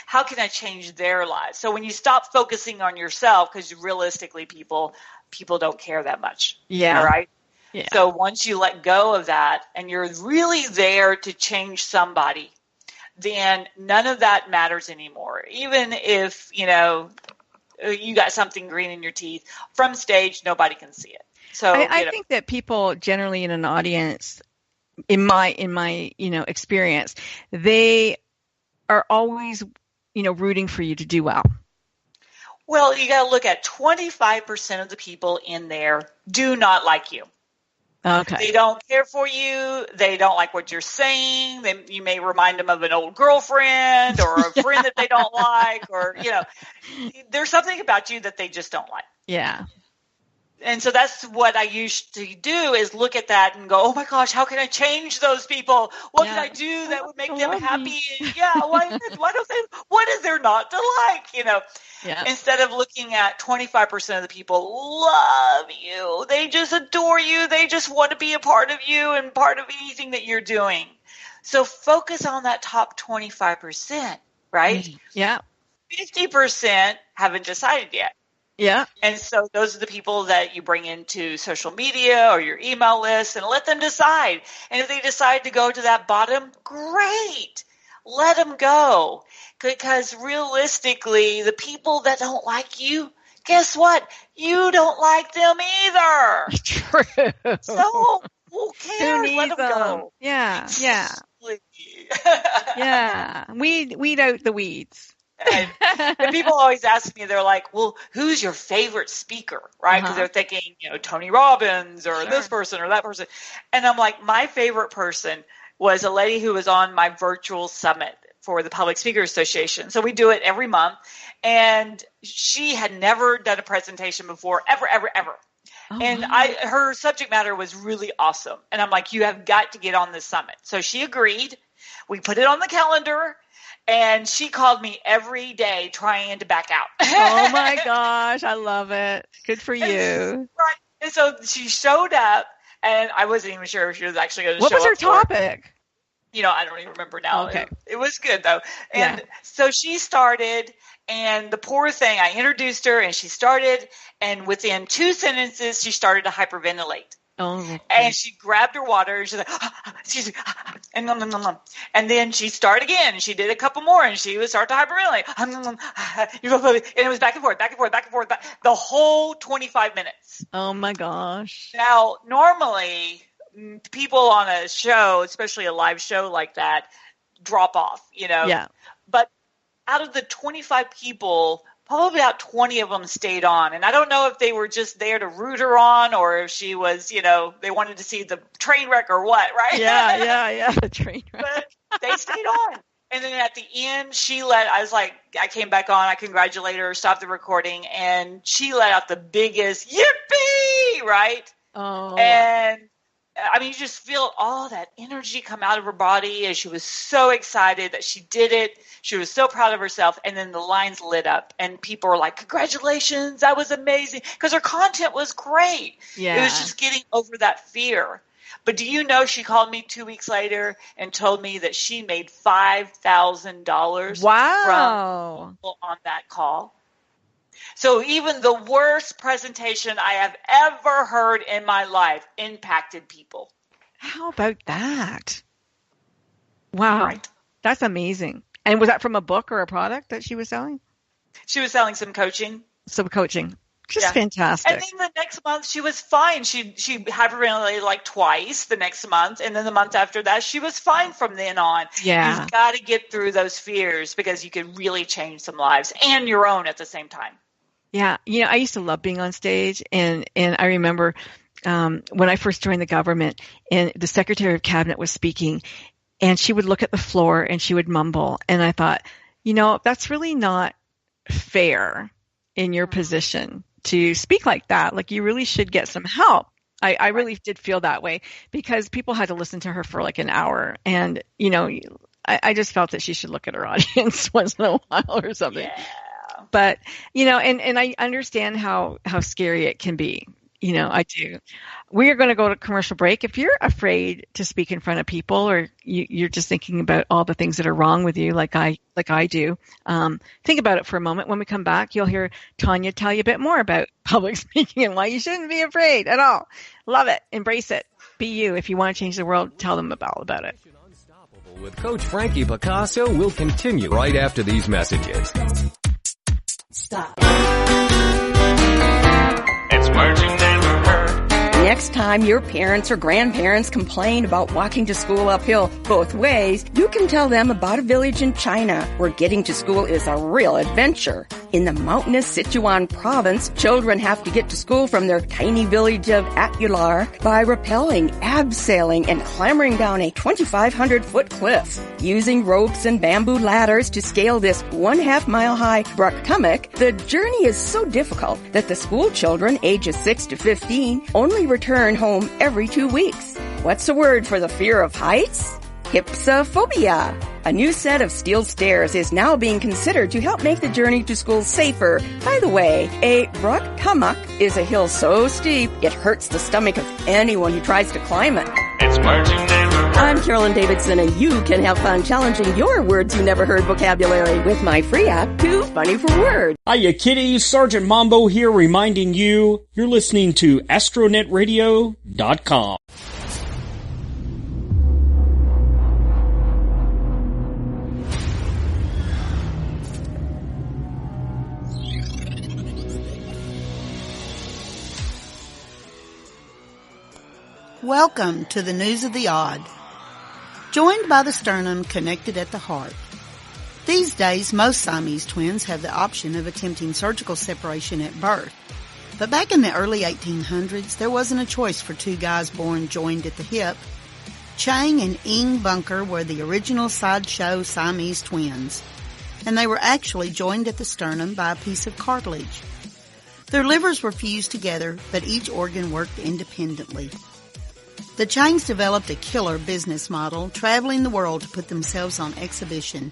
How can I change their lives? So when you stop focusing on yourself, because realistically people don't care that much. Yeah. All right. Yeah. So once you let go of that and you're really there to change somebody, then none of that matters anymore. Even if, you got something green in your teeth, from stage, nobody can see it. So I think that people generally in an audience, in my experience, they are always, rooting for you to do well. Well, you got to look at 25% of the people in there do not like you. Okay. They don't care for you. They don't like what you're saying. You may remind them of an old girlfriend or a friend that they don't like, or, there's something about you that they just don't like. Yeah. And so that's what I used to do, is look at that and go, oh my gosh, how can I change those people? What can I do that would make them happy? What is there not to like? Instead of looking at 25% of the people love you. They just adore you. They just want to be a part of you and part of anything that you're doing. So focus on that top 25%, right? Yeah. 50% haven't decided yet. Yeah. And so those are the people that you bring into social media or your email list, and let them decide. And if they decide to go to that bottom, great. Let them go. Because realistically, the people that don't like you, guess what? You don't like them either. True. So who cares? Who let them go. Yeah. Exactly. Yeah. Weed out the weeds. And people always ask me, they're like, well, who's your favorite speaker, right? Because they're thinking, Tony Robbins or this person or that person. And I'm like, my favorite person was a lady who was on my virtual summit for the Public Speakers Association. So we do it every month. And she had never done a presentation before, ever. Oh, and wow. Her subject matter was really awesome. And I'm like, you have got to get on this summit. So she agreed. We put it on the calendar. And she called me every day trying to back out. Oh, my gosh. I love it. Good for you. Right. And so she showed up And I wasn't even sure if she was actually going to show up. What was her topic? I don't even remember now. Okay. It was good, though. And so she started, and the poor thing, I introduced her, and she started, and within 2 sentences, she started to hyperventilate. Oh, okay. And she grabbed her water, and she's like, excuse me, and nom, nom, nom, nom. And then she started again, and she did a couple more, and she would start to hyperventilate. And it was back and forth, the whole 25 minutes. Oh, my gosh. Now, normally, people on a show, especially a live show like that, drop off, Yeah. But out of the 25 people, probably about 20 of them stayed on. And I don't know if they were just there to root her on or if she was, they wanted to see the train wreck or what, right? Yeah, the train wreck. But they stayed on. And then at the end, I came back on, I congratulated her, stopped the recording, and she let out the biggest yippee, right? Oh. And you just feel all that energy come out of her body as she was so excited that she did it. She was so proud of herself. And then the lines lit up and people were like, congratulations, that was amazing. Because her content was great. Yeah. It was just getting over that fear. But do you know she called me 2 weeks later and told me that she made $5,000 from people on that call? So even the worst presentation I have ever heard in my life impacted people. How about that? Wow. Right. That's amazing. And was that from a book or a product that she was selling? She was selling some coaching. Some coaching. Just fantastic. And then the next month she was fine. She hyperventilated like twice the next month. And then the month after that, she was fine from then on. Yeah. You've got to get through those fears because you can really change some lives and your own at the same time. Yeah. I used to love being on stage. And I remember when I first joined the government and the Secretary of Cabinet was speaking and she would look at the floor and she would mumble. And I thought, that's really not fair in your position to speak like that. Like you really should get some help. I really did feel that way because people had to listen to her for like an hour. And, I just felt that she should look at her audience once in a while or something. Yeah. But, and I understand how scary it can be. I do. We are going to go to commercial break. If you're afraid to speak in front of people or you're just thinking about all the things that are wrong with you, like I do, think about it for a moment. When we come back, you'll hear Tonya tell you a bit more about public speaking and why you shouldn't be afraid at all. Love it. Embrace it. Be you. If you want to change the world, tell them about it. Unstoppable with Coach Frankie Picasso will continue right after these messages. Stop. It's words you never heard. Next time your parents or grandparents complain about walking to school uphill both ways, you can tell them about a village in China where getting to school is a real adventure. In the mountainous Sichuan province, children have to get to school from their tiny village of Atular by rappelling, abseiling, and clambering down a 2,500-foot cliff. Using ropes and bamboo ladders to scale this 1/2 mile high Braktumik, the journey is so difficult that the school children ages 6 to 15 only return home every 2 weeks. What's the word for the fear of heights? Hypsophobia. A new set of steel stairs is now being considered to help make the journey to school safer. By the way, a Braktumik is a hill so steep it hurts the stomach of anyone who tries to climb it. It's words you never heard. I'm Carolyn Davidson, and you can have fun challenging your words you never heard vocabulary with my free app, Too Funny for Words. Hiya kiddies, Sergeant Mambo here reminding you're listening to astronetradio.com. Welcome to the News of the Odd. Joined by the sternum, connected at the heart. These days, most Siamese twins have the option of attempting surgical separation at birth. But back in the early 1800s, there wasn't a choice for two guys born joined at the hip. Chang and Ing Bunker were the original sideshow Siamese twins, and they were actually joined at the sternum by a piece of cartilage. Their livers were fused together, but each organ worked independently. The Changs developed a killer business model, traveling the world to put themselves on exhibition.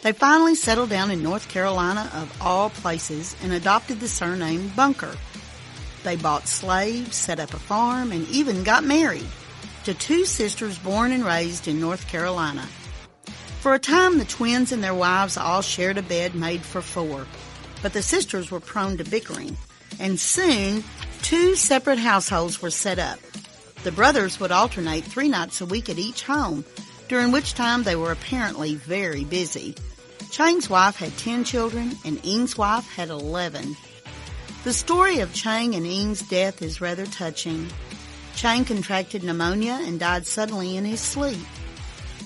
They finally settled down in North Carolina, of all places, and adopted the surname Bunker. They bought slaves, set up a farm, and even got married to two sisters born and raised in North Carolina. For a time, the twins and their wives all shared a bed made for four, but the sisters were prone to bickering, and soon 2 separate households were set up. The brothers would alternate 3 nights a week at each home, during which time they were apparently very busy. Chang's wife had 10 children, and Ing's wife had 11. The story of Chang and Ing's death is rather touching. Chang contracted pneumonia and died suddenly in his sleep.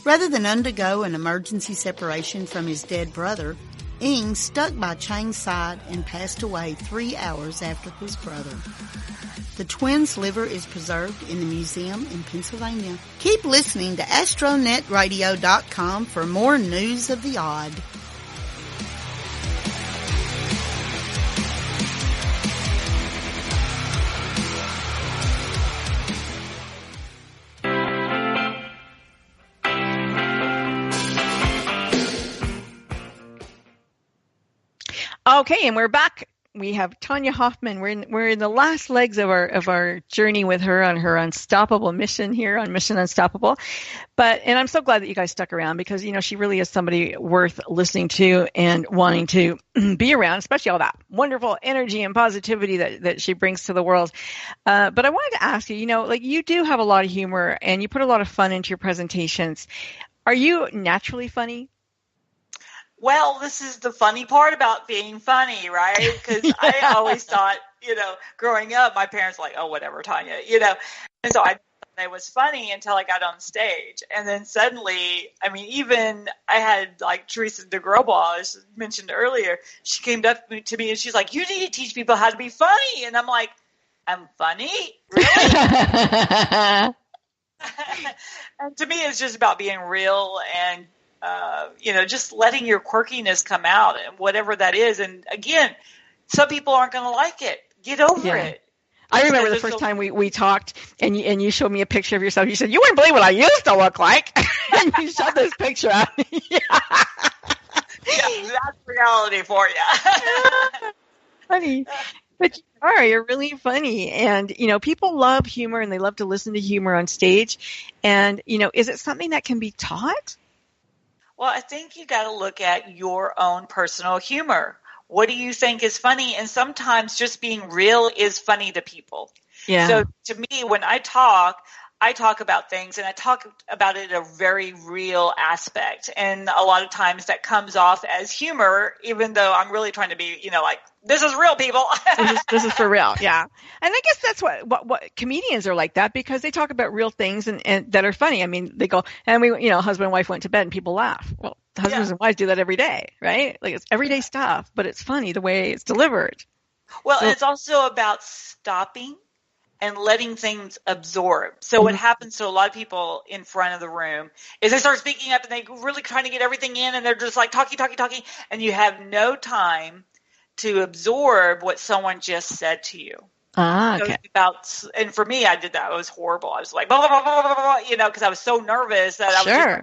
Rather than undergo an emergency separation from his dead brother, Ing stuck by Chang's side and passed away 3 hours after his brother. The twins' liver is preserved in the museum in Pennsylvania. Keep listening to astronetradio.com for more news of the odd. Okay, and we're back. We have Tonya Hofmann. We're in the last legs of our journey with her on her unstoppable mission here on Mission Unstoppable. And I'm so glad that you guys stuck around because, she really is somebody worth listening to and wanting to be around, especially all that wonderful energy and positivity that she brings to the world. But I wanted to ask you, you do have a lot of humor and you put a lot of fun into your presentations. Are you naturally funny? Well, this is the funny part about being funny, right? Because I always thought, growing up, my parents were like, oh, whatever, Tonya, And so I thought it was funny until I got on stage. And then suddenly, even I had like Teresa DeGrobal, as mentioned earlier, she came up to me and she's like, you need to teach people how to be funny. And I'm like, I'm funny? Really? And to me, it's just about being real and just letting your quirkiness come out and whatever that is. And again, some people aren't going to like it. Get over it. I remember the first time we talked and you showed me a picture of yourself. You said, you wouldn't believe what I used to look like. And you showed this picture at me. Yeah, that's reality for you. Funny. But you're really funny. And, people love humor and they love to listen to humor on stage. And, is it something that can be taught? Well, I think you got to look at your own personal humor. What do you think is funny? And sometimes just being real is funny to people. Yeah. So to me, when I talk about things and I talk about it in a very real aspect. And a lot of times that comes off as humor, even though I'm really trying to be, like, this is real, people. this is for real. Yeah. And I guess that's what comedians are like that because they talk about real things and that are funny. They go, and we, husband and wife went to bed and people laugh. Well, husbands and wives do that every day, right? Like it's everyday stuff, but it's funny the way it's delivered. Well, and it's also about stopping and letting things absorb. So what happens to a lot of people in front of the room is they start speaking up and they really trying to get everything in and they're just like talking, and you have no time to absorb what someone just said to you. Okay. And for me, I did that. It was horrible. I was like, blah, blah, blah, blah, blah, because I was so nervous that I was just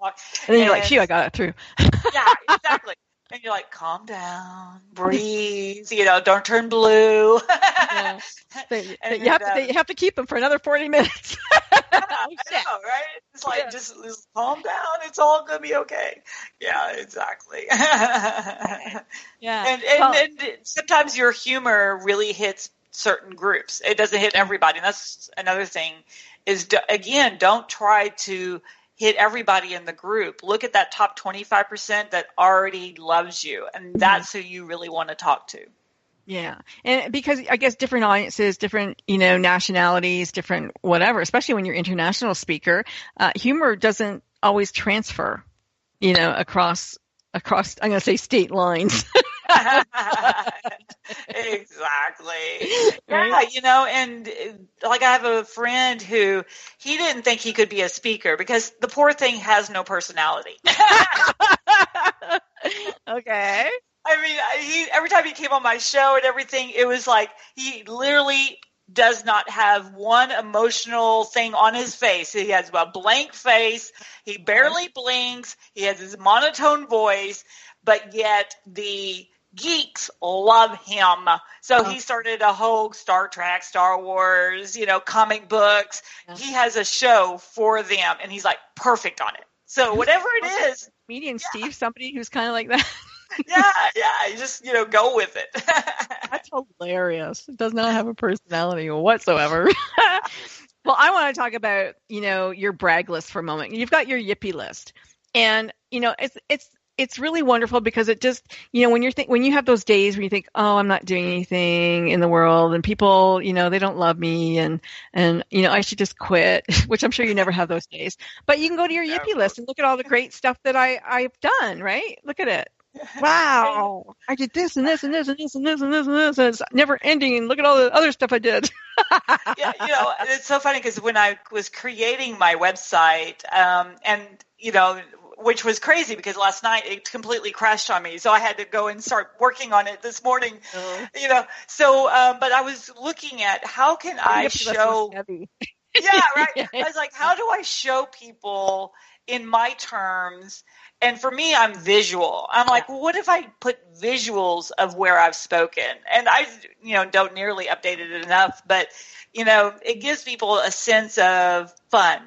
like, and then you're like, phew, I got it through. Yeah, exactly. And you're like, calm down, breathe, don't turn blue. Yeah. You have to keep them for another 40 minutes. I know, right? It's like, just calm down. It's all going to be okay. Yeah, exactly. Yeah. And sometimes your humor really hits certain groups. It doesn't hit everybody. And that's another thing is, again, don't try to hit everybody in the group. Look at that top 25% that already loves you. And that's who you really want to talk to. Yeah. And because I guess different audiences, different, nationalities, different whatever, especially when you're an international speaker, humor doesn't always transfer, across, I'm going to say state lines. Exactly. Right? Yeah, and like I have a friend who he didn't think he could be a speaker because the poor thing has no personality. Okay. Every time he came on my show and everything, it was like he literally does not have one emotional thing on his face. He has a blank face. He barely blinks. He has his monotone voice, but yet the geeks love him. So he started a whole Star Trek, Star Wars, comic books. Yeah. He has a show for them, and he's like perfect on it. So whatever it is. Comedian Steve, somebody who's kind of like that. Yeah. You just, go with it. That's hilarious. It does not have a personality whatsoever. Well, I want to talk about, your brag list for a moment. You've got your Yippee list. And, it's really wonderful because it just, when you have those days where you think, oh, I'm not doing anything in the world and people, they don't love me and I should just quit, which I'm sure you never have those days. But you can go to your Yippee list and look at all the great stuff that I've done, right? Look at it. Wow. I did this and this and this and this and this and this and this. And it's never ending. And look at all the other stuff I did. Yeah. It's so funny because when I was creating my website, which was crazy because last night it completely crashed on me. So I had to go and start working on it this morning, So, but I was looking at how can I show, yeah, right. I was like, how do I show people in my terms? And for me, I'm visual. I'm like, well, what if I put visuals of where I've spoken? And I, don't nearly update it enough, but, it gives people a sense of fun.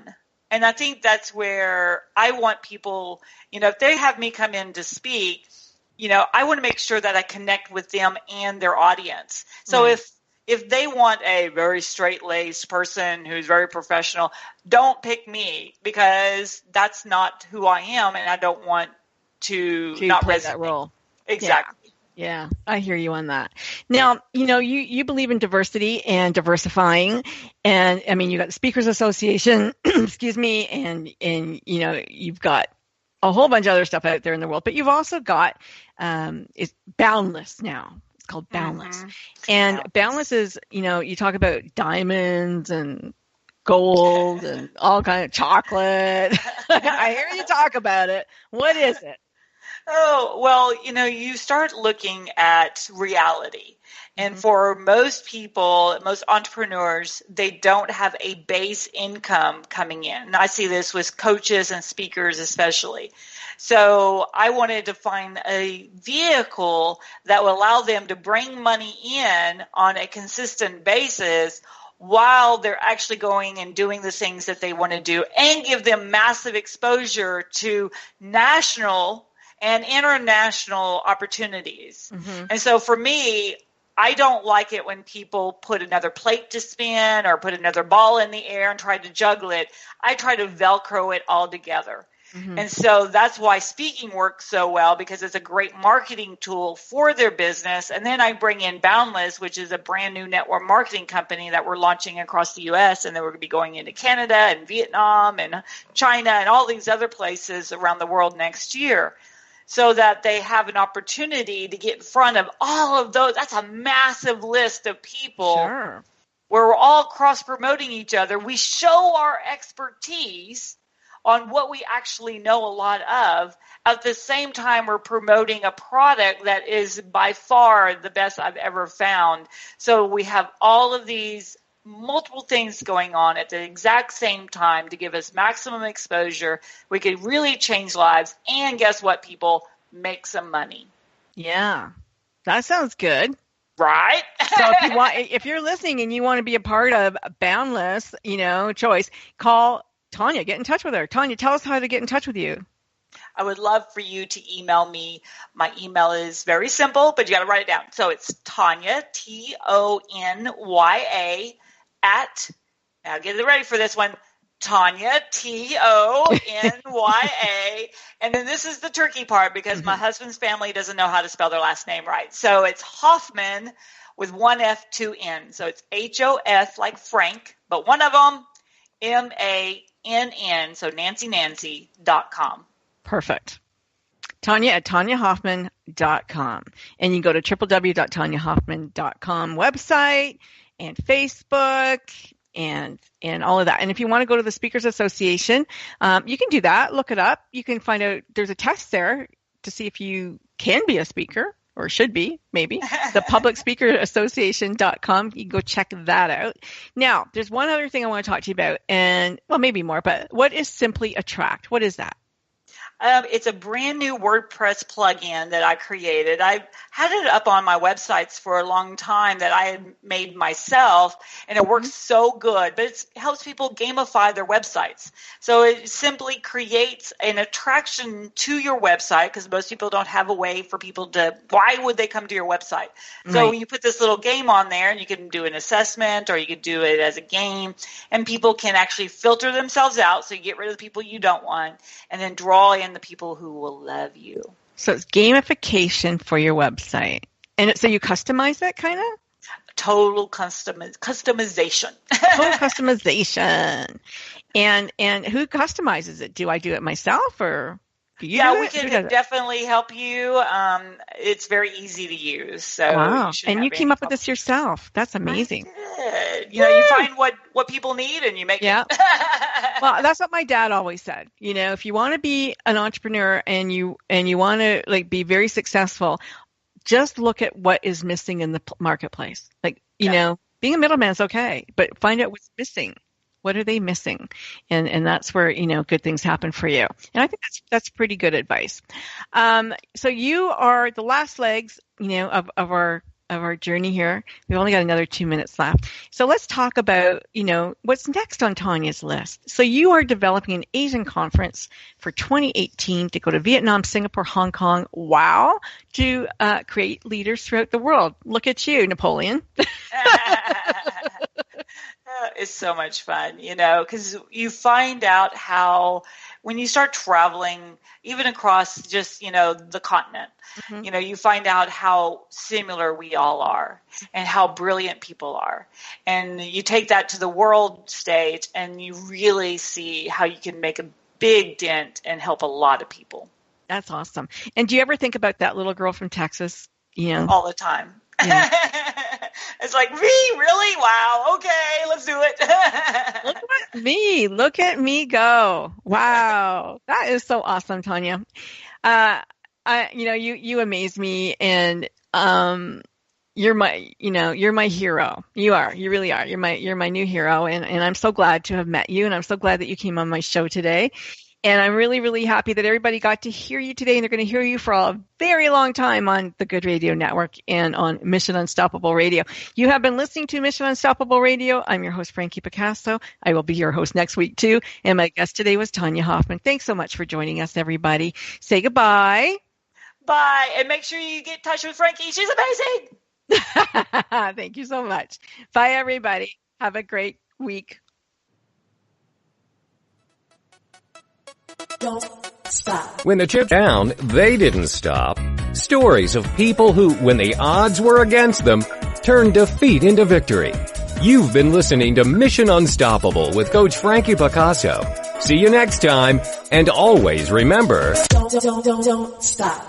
And I think that's where I want people, if they have me come in to speak, I want to make sure that I connect with them and their audience. So if they want a very straight-laced person who's very professional, don't pick me because that's not who I am, and I don't want to not play that role. Exactly. Yeah, I hear you on that. Now, you believe in diversity and diversifying, and I mean, you got the Speakers Association, excuse me, and you've got a whole bunch of other stuff out there in the world, but you've also got it's Boundless now. It's called Boundless, and Boundless is you talk about diamonds and gold and all kind of chocolate. I hear you talk about it. What is it? Oh, well, you start looking at reality. And for most people, most entrepreneurs, they don't have a base income coming in. And I see this with coaches and speakers especially. So I wanted to find a vehicle that will allow them to bring money in on a consistent basis while they're actually going and doing the things that they want to do and give them massive exposure to national and international opportunities. And so for me, I don't like it when people put another plate to spin or put another ball in the air and try to juggle it. I try to Velcro it all together. And so that's why speaking works so well because it's a great marketing tool for their business. And then I bring in Boundless, which is a brand new network marketing company that we're launching across the U.S. And then we're going to be going into Canada and Vietnam and China and all these other places around the world next year, so that they have an opportunity to get in front of all of those. That's a massive list of people where we're all cross-promoting each other. We show our expertise on what we actually know a lot of. At the same time, we're promoting a product that is by far the best I've ever found. So we have all of these multiple things going on at the exact same time to give us maximum exposure. We could really change lives. And guess what, people? Make some money. Yeah, that sounds good. Right? So if you're listening and you want to be a part of Boundless, choice, call Tonya. Get in touch with her. Tonya, tell us how to get in touch with you. I would love for you to email me. My email is very simple, but you got to write it down. So it's Tonya, Tonya, at, now get ready for this one, Tonya, Tonya, and then this is the tricky part because my husband's family doesn't know how to spell their last name right. So it's Hofmann with one F, two N. So it's H-O-F like Frank, but one of them, M-A-N-N, so NancyNancy.com. Perfect. Tonya at TonyaHofmann.com. And you can go to www.TonyaHofmann.com website and Facebook and all of that. And if you want to go to the Speakers Association, you can do that. Look it up. You can find out there's a test there to see if you can be a speaker or should be, maybe. The publicspeakerassociation.com. You can go check that out. Now, there's one other thing I want to talk to you about, and well, maybe more, but what is Simply Attract? What is that? It's a brand new WordPress plugin that I created. I've had it up on my websites for a long time that I had made myself, and it works so good. But it helps people gamify their websites. So it simply creates an attraction to your website, because most people don't have a way for people to, why would they come to your website? So you put this little game on there, and you can do an assessment, or you could do it as a game, and people can actually filter themselves out. So you get rid of the people you don't want, and then draw in the people who will love you. So it's gamification for your website. And so you customize it, kind of? Total customization. Total customization. And who customizes it? Do I do it myself, or do you do it? We can definitely help you. It's very easy to use. So wow. And you came up with this yourself. That's amazing. I did. You find what people need and you make it. Well, that's what my dad always said. If you want to be an entrepreneur and you want to be very successful, just look at what is missing in the marketplace. Being a middleman is okay, but find out what's missing. What are they missing? And that's where, good things happen for you. And I think that's pretty good advice. So you are the last legs, of our journey here. We've only got another 2 minutes left. So let's talk about, what's next on Tonya's list. So you are developing an Asian conference for 2018 to go to Vietnam, Singapore, Hong Kong. Wow. To create leaders throughout the world. Look at you, Napoleon. It's so much fun, because you find out how when you start traveling, even across just, the continent, you find out how similar we all are and how brilliant people are. And you take that to the world stage and you really see how you can make a big dent and help a lot of people. That's awesome. And do you ever think about that little girl from Texas? All the time. Yeah. It's like, me? Really? Wow. Okay, let's do it. Look at me go. Wow. That is so awesome, Tonya. You amaze me, and you're my hero. You really are. You're my new hero, and I'm so glad to have met you, and I'm so glad that you came on my show today. And I'm really, really happy that everybody got to hear you today, and they're going to hear you for a very long time on the Good Radio Network and on Mission Unstoppable Radio. You have been listening to Mission Unstoppable Radio. I'm your host, Frankie Picasso. I will be your host next week, too. And my guest today was Tonya Hofmann. Thanks so much for joining us, everybody. Say goodbye. Bye. And make sure you get in touch with Frankie. She's amazing. Thank you so much. Bye, everybody. Have a great week. Don't stop. When the chips down, they didn't stop. Stories of people who, when the odds were against them, turned defeat into victory. You've been listening to Mission Unstoppable with Coach Frankie Picasso. See you next time, and always remember, don't stop.